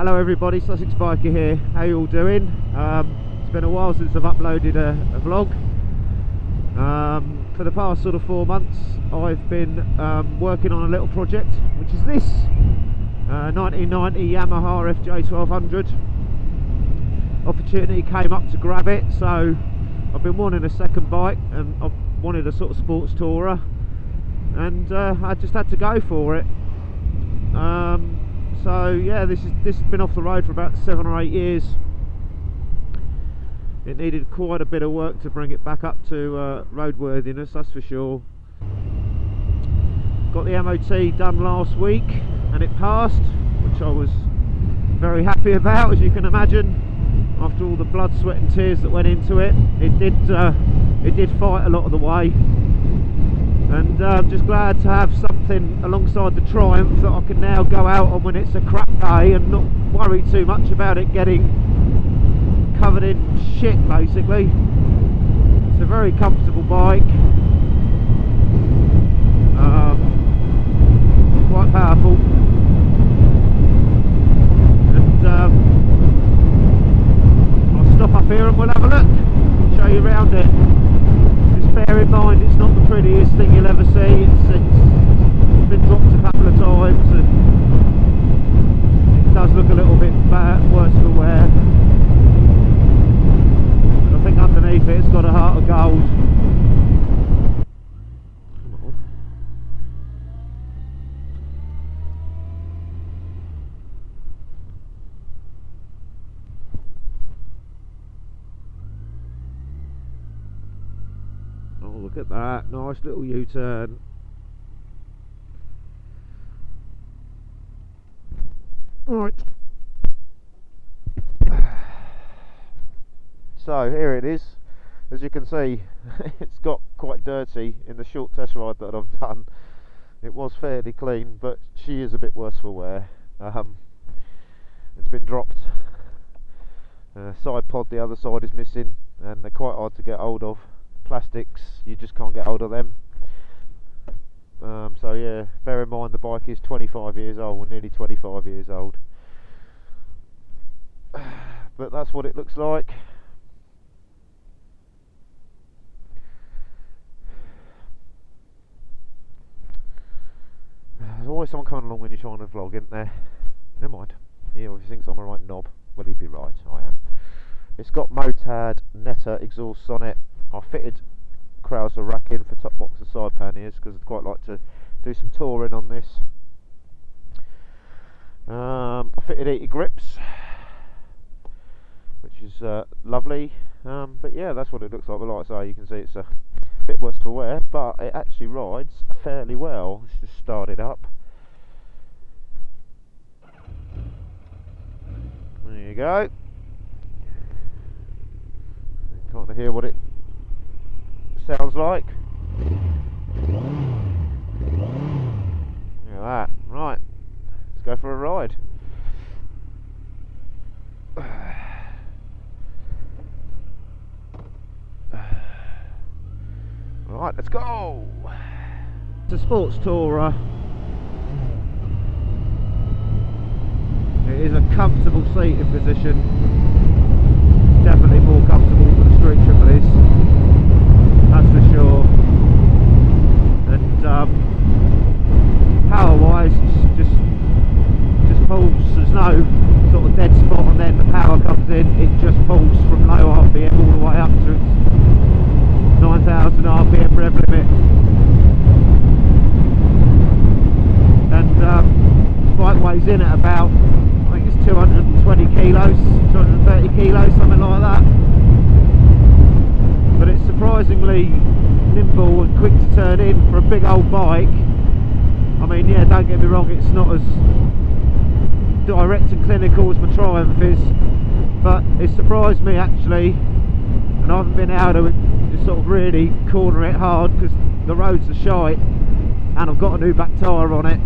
Hello everybody, Thesussexbiker here. How you all doing? It's been a while since I've uploaded a vlog. For the past sort of 4 months I've been working on a little project, which is this 1990 Yamaha FJ1200. Opportunity came up to grab it, so I've been wanting a second bike and I've wanted a sort of sports tourer, and I just had to go for it. So yeah, this has been off the road for about 7 or 8 years. It needed quite a bit of work to bring it back up to roadworthiness, that's for sure. Got the MOT done last week and it passed, which I was very happy about, as you can imagine. After all the blood, sweat and tears that went into it, it did fight a lot of the way. And I'm just glad to have something alongside the Triumph that I can now go out on when it's a crap day and not worry too much about it getting covered in shit, basically. It's a very comfortable bike, quite powerful, and I'll stop up here and we'll have a look, show you around it. Bear in mind, it's not the prettiest thing you'll ever see. It's been dropped a couple of times and it does look a little bit worse for wear. But I think underneath it's got a heart of gold. Oh, look at that, nice little U-turn. Right. So here it is. As you can see, it's got quite dirty in the short test ride that I've done. It was fairly clean, but she is a bit worse for wear. It's been dropped. Side pod, the other side is missing, and they're quite hard to get hold of. Plastics, you just can't get hold of them. So yeah, bear in mind the bike is 25 years old, nearly 25 years old. But that's what it looks like. There's always someone coming along when you're trying to vlog, isn't there? Never mind. He always thinks I'm a right knob. Well, he'd be right, I am. It's got Motard Netta exhausts on it. I fitted Krauser rack in for top box and side panniers because I'd quite like to do some touring on this. I fitted 80 grips, which is lovely. But yeah, that's what it looks like. But like I say, you can see it's a bit worse for wear, but it actually rides fairly well. Let's just start it up. There you go. You kind of hear what it sounds like. Look at that. Right, let's go for a ride. Right, let's go. It's a sports tourer. It is a comfortable seating position. It's definitely more comfortable than the street triple is, that's for sure. And power wise, it's just pulls. There's no sort of dead spot, and then the power comes in, it just pulls from low RPM all the way up to its 9,000 RPM rev limit. And bike weighs in at about, I think it's 220 kilos, 230 kilos, something like that. But it's surprisingly nimble and quick to turn in for a big old bike. I mean, yeah, don't get me wrong, it's not as direct and clinical as my Triumph is, but it surprised me actually, and I haven't been able to just sort of really corner it hard because the roads are shite, and I've got a new back tyre on it,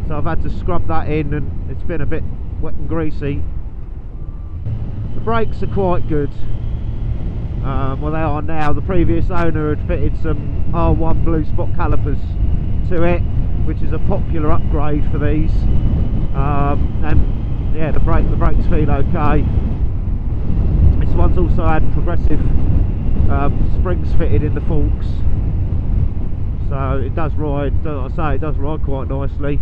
so I've had to scrub that in, and it's been a bit wet and greasy. The brakes are quite good. Well, they are now. The previous owner had fitted some R1 blue spot calipers to it, which is a popular upgrade for these, and yeah, the brakes feel okay. This one's also had progressive springs fitted in the forks, so it does ride, like I say, it does ride quite nicely.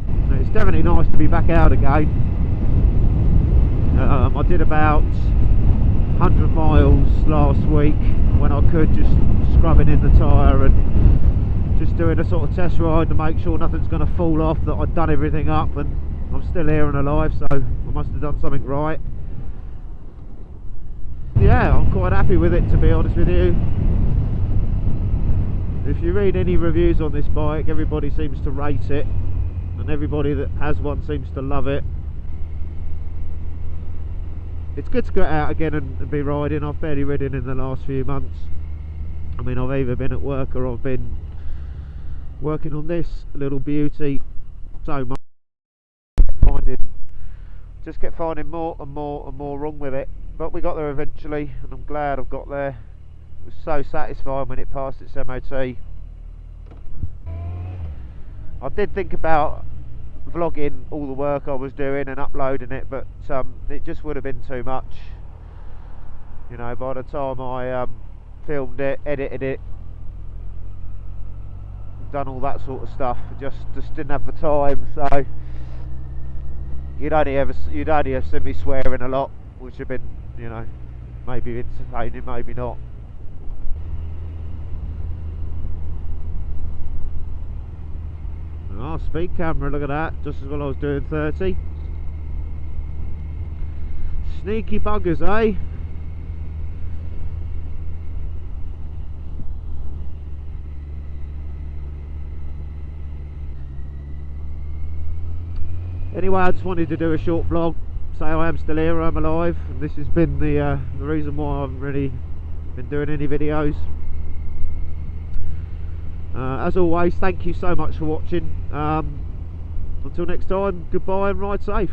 And it's definitely nice to be back out again. I did about 100 miles last week when I could, just scrubbing in the tyre and just doing a sort of test ride to make sure nothing's going to fall off, that I'd done everything up, and I'm still here and alive, so I must have done something right. Yeah, I'm quite happy with it, to be honest with you. If you read any reviews on this bike, everybody seems to rate it, and everybody that has one seems to love it. It's good to get out again and be riding. I've barely ridden in the last few months. I mean, I've either been at work or I've been working on this little beauty so much. Just kept finding more and more and more wrong with it, but we got there eventually, and I'm glad I've got there. It was so satisfying when it passed its MOT. I did think about vlogging all the work I was doing and uploading it, but it just would have been too much. You know, by the time I filmed it, edited it, done all that sort of stuff, just didn't have the time. So you'd only have seen me swearing a lot, which have been, you know, maybe entertaining, maybe not. Oh, speed camera, look at that, just as well I was doing 30. Sneaky buggers, eh? Anyway, I just wanted to do a short vlog, say I am still here, I'm alive, and this has been the reason why I haven't really been doing any videos. As always, thank you so much for watching. Until next time, goodbye and ride safe.